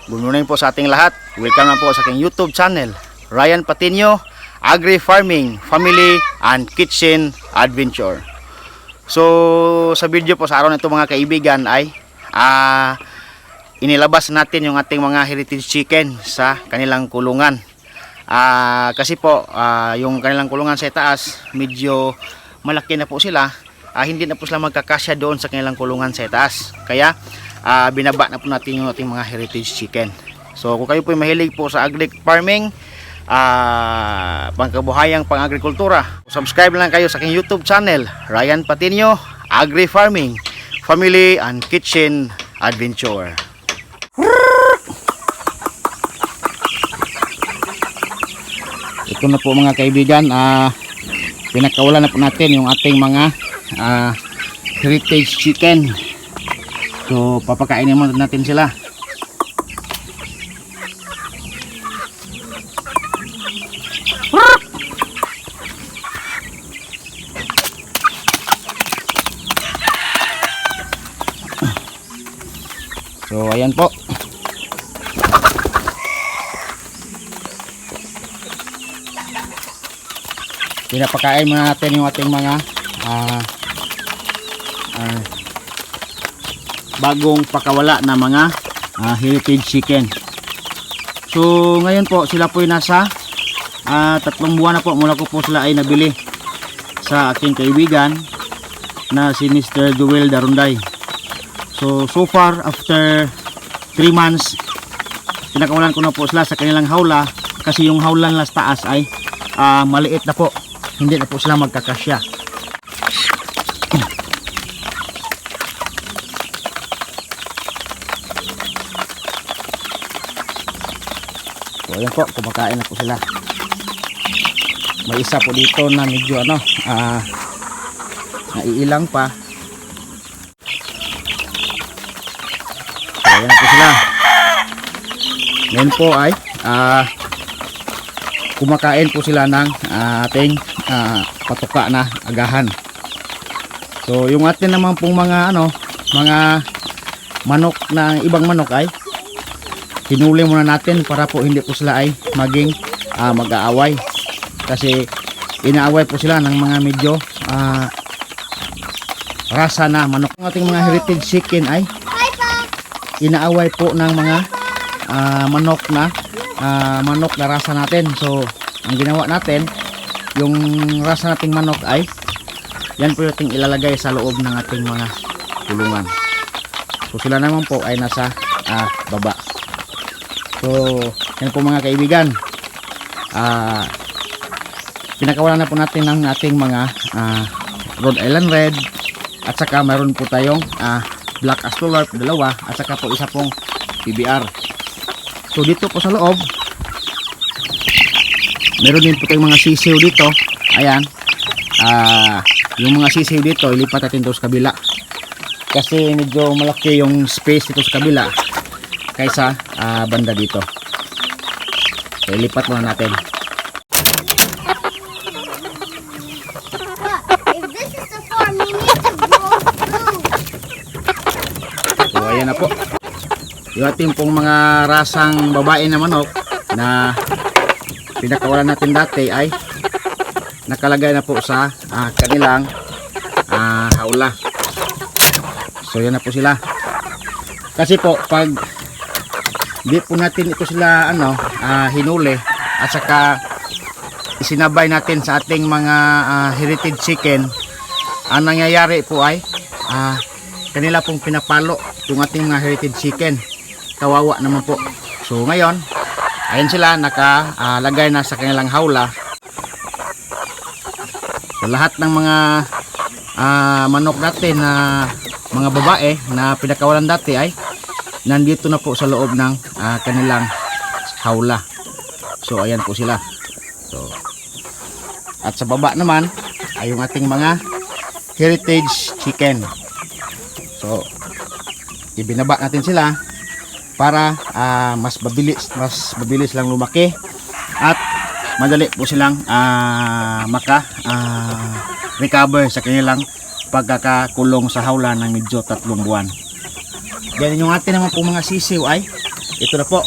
Good morning po sa ating lahat. Welcome na po sa aking YouTube channel, Ryan Patinio, Agri Farming, Family and Kitchen Adventure. So sa video po sa araw na ito mga kaibigan ay inilabas natin yung ating mga heritage chicken sa kanilang kulungan. Kasi po yung kanilang kulungan sa itaas medyo malaki na po sila. Hindi na po sila magkakasya doon sa kanilang kulungan sa itaas. Kaya binaba na po natin yung ating mga heritage chicken. So kung kayo po mahilig po sa agri farming, pangkabuhayang pang-agrikultura, subscribe lang kayo sa aking YouTube channel, Ryan Patinio, Agri Farming, Family and Kitchen Adventure. Ito na po mga kaibigan, pinakawalan na po natin yung ating mga heritage chicken. So papakainin muna natin sila. So ayan po. Pinapakain muna natin yung ating mga bagong pakawala na mga heritage chicken. So ngayon po sila po ay nasa 3 buwan na po mula ko po sila ay nabili sa aking kaibigan na si Mr. Joel Darunday. So far after 3 months pinakawalan ko na po sila sa kanilang hawla, kasi yung hawlan nila sa taas ay maliit na po, hindi na po sila magkakasya. So ayan po, kumakain na po sila. May isa po dito na medyo naiilang pa. So ayan na po sila. Ngayon po ay kumakain po sila ng ating patuka na agahan. So yung atin naman pong mga mga manok na ibang manok ay hinuli muna natin para po hindi po sila ay maging mag-aaway, kasi inaaway po sila ng mga medyo rasa na manok. Ang ating mga heritage chicken ay inaaway po ng mga manok na rasa natin. So ang ginawa natin, yung rasa nating manok ay yan po yung ilalagay sa loob ng ating mga kulungan. So sila naman po ay nasa baba. So yan po mga kaibigan, pinakawalan na po natin ng ating mga Rhode Island Red, at saka mayroon po tayong Black Astrolorp, 2, at saka po isa pong PBR. So dito po sa loob meron din po tayong mga sisiw dito. Ayan, yung mga sisiw dito ilipat natin doon sa kabila, kasi medyo malaki yung space dito sa kabila kaysa banda dito. So ilipat muna natin. So ayan na po yung ating pong mga rasang babae na manok na pinakawalan natin dati ay nakalagay na po sa kanilang hawla. So yan na po sila, kasi po pag di po natin ito sila hinuli at saka isinabay natin sa ating mga heritage chicken, ang nangyayari po ay kanila pong pinapalo yung ating mga heritage chicken. Kawawa naman po. So ngayon ayan sila nakalagay na sa kanilang hawla. So lahat ng mga manok natin na mga babae na pinakawalan dati ay nandito na po sa loob ng kanilang hawla. So ayan po sila. So at sa baba naman ay yung ating mga heritage chicken. So ibinaba natin sila para mas mabilis lang lumaki at madali po silang recover sa kanilang pagkakakulong sa hawla ng medyo 3 buwan. Yan yung atin naman po mga sisiw ay ito na po.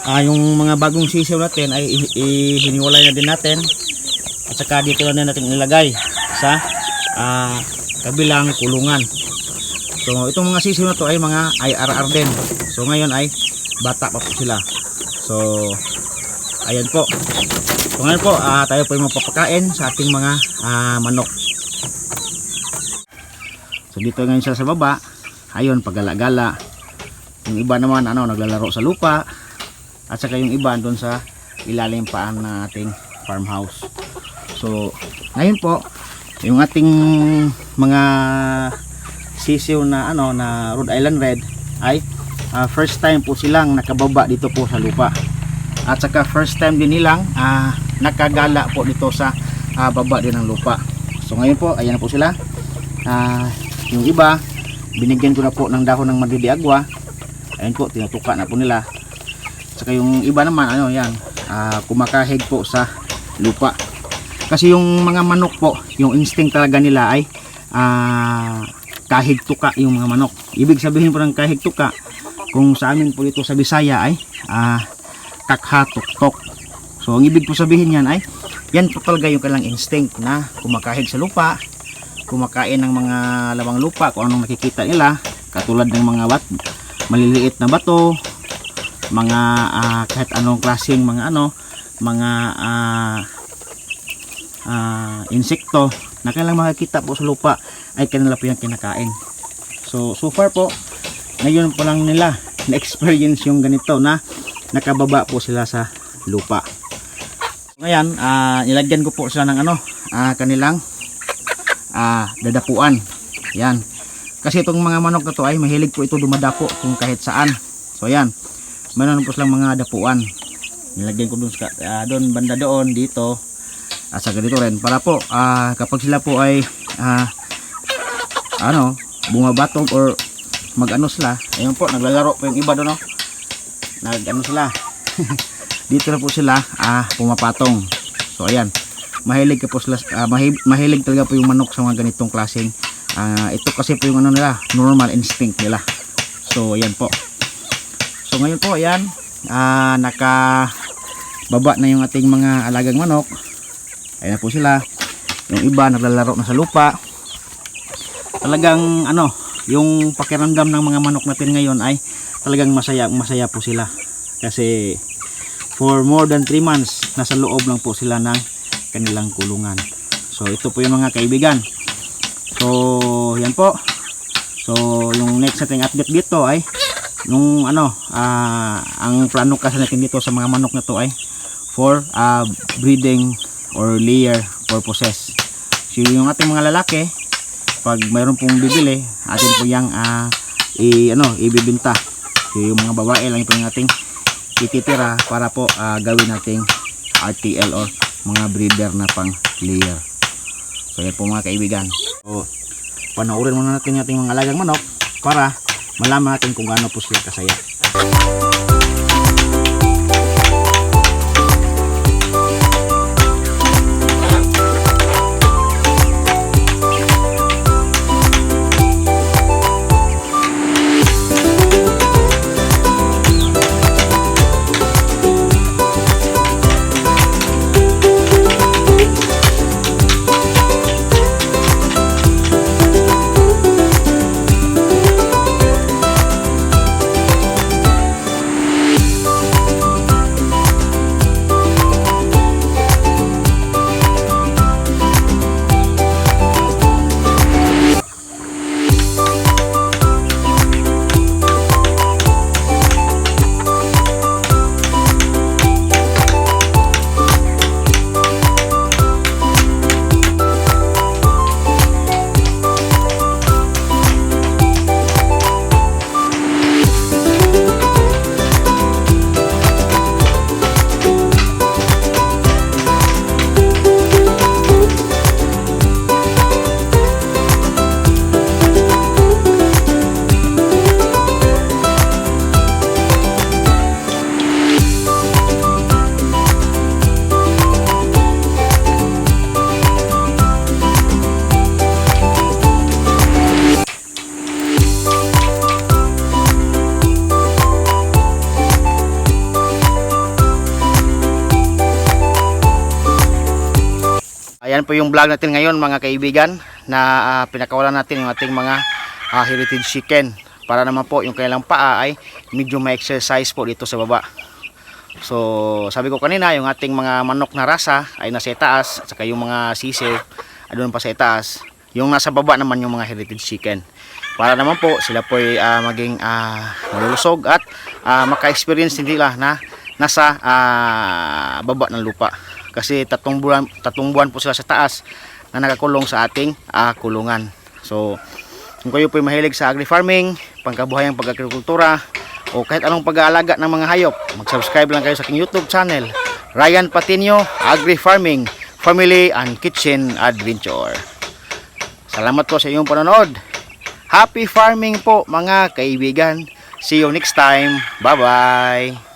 Yung mga bagong sisiw natin ay hiniwalay na din natin. At saka dito na natin nilagay sa kabilang kulungan. So itong mga sisiw na to ay mga IRR din. So ngayon ay bata pa po sila. So ayan po. So ngayon po tayo po yung magpapakain sa ating mga manok. So dito ngayon sila sa baba. Ayun, paggala-gala. Yung iba naman naglalaro sa lupa. At saka yung iba doon sa ilalim paan ng ating farmhouse. So ngayon po yung ating mga sisiw na na Rhode Island Red ay first time po silang nakababa dito po sa lupa. At saka first time din nilang nakagala po dito sa baba din ng lupa. So ngayon po ayan na po sila. Yung iba binigyan ko na po ng dahon ng mandidiagwa. Ayun po, tinutuka na po nila. Saka yung iba naman yan kumakahig po sa lupa. Kasi yung mga manok po, yung instinct talaga nila ay kahig tuka yung mga manok. Ibig sabihin po ng kahig tuka, kung sa amin po dito sa Bisaya ay kakha tuktok. So ang ibig po sabihin yan ay yan po talaga yung kanilang instinct na kumakahig sa lupa, kumakain ng mga lawang lupa kung anong nakikita nila, katulad ng mga maliliit na bato, mga kahit anong klaseng mga insekto na kailang makikita po sa lupa ay kanila po yung kinakain. So far po ngayon po lang nila na experience yung ganito na nakababa po sila sa lupa. Ngayon nilagyan ko po sila ng kanilang dadapuan. Yan, kasi itong mga manok na to ay mahilig po ito dumadapo kung kahit saan. So yan, mayroon po silang mga dapuan. Nilagyan ko doon banda doon, dito at saka dito rin para po kapag sila po ay bumabatog or sila, ayun po, naglalaro po yung iba doon, sila dito na po sila pumapatong. So ayan, mahilig po sila, mahilig talaga po yung manok sa mga ganitong klaseng ito kasi po yung nila, normal instinct nila. So ayan po. So ngayon po ayan, nakababa na yung ating mga alagang manok. Ayan na po sila. Yung iba naglalaro na sa lupa. Talagang yung pakiramdam ng mga manok natin ngayon ay talagang masaya po sila. Kasi for more than 3 months nasa loob lang po sila ng kanilang kulungan. So ito po yung mga kaibigan. So yan po. So yung next nating update dito ay nung ang plano kasi natin dito sa mga manok na to ay for breeding or layer purposes. So yung ating mga lalaki, pag mayroon pong bibili, atin po yang ibibenta. So yung mga babae lang po yung ating ititira para po gawin nating RTL or mga breeder na pang layer. So yan po mga kaibigan. So panoorin muna natin yung ating mga alagang manok para malaman natin kung gaano po sila kasaya. Yan po yung vlog natin ngayon mga kaibigan, na pinakawalan natin yung ating mga heritage chicken, para naman po yung kanilang paa ay medyo may exercise po dito sa baba. So sabi ko kanina, yung ating mga manok na rasa ay nasa itaas, at saka yung mga sisiw doon pa sa itaas, yung nasa baba naman yung mga heritage chicken, para naman po sila po ay maging malulusog at maka-experience nila na nasa baba ng lupa, kasi tatlong buwan po sila sa taas na nakakulong sa ating kulungan. So kung kayo po ay mahilig sa agri-farming, pangkabuhayang pag-agrikultura, o kahit anong pag-aalaga ng mga hayop, mag-subscribe lang kayo sa aking YouTube channel, Ryan Patinio Agri-Farming Family and Kitchen Adventure. Salamat po sa iyong panonood. Happy farming po mga kaibigan. See you next time. Bye bye.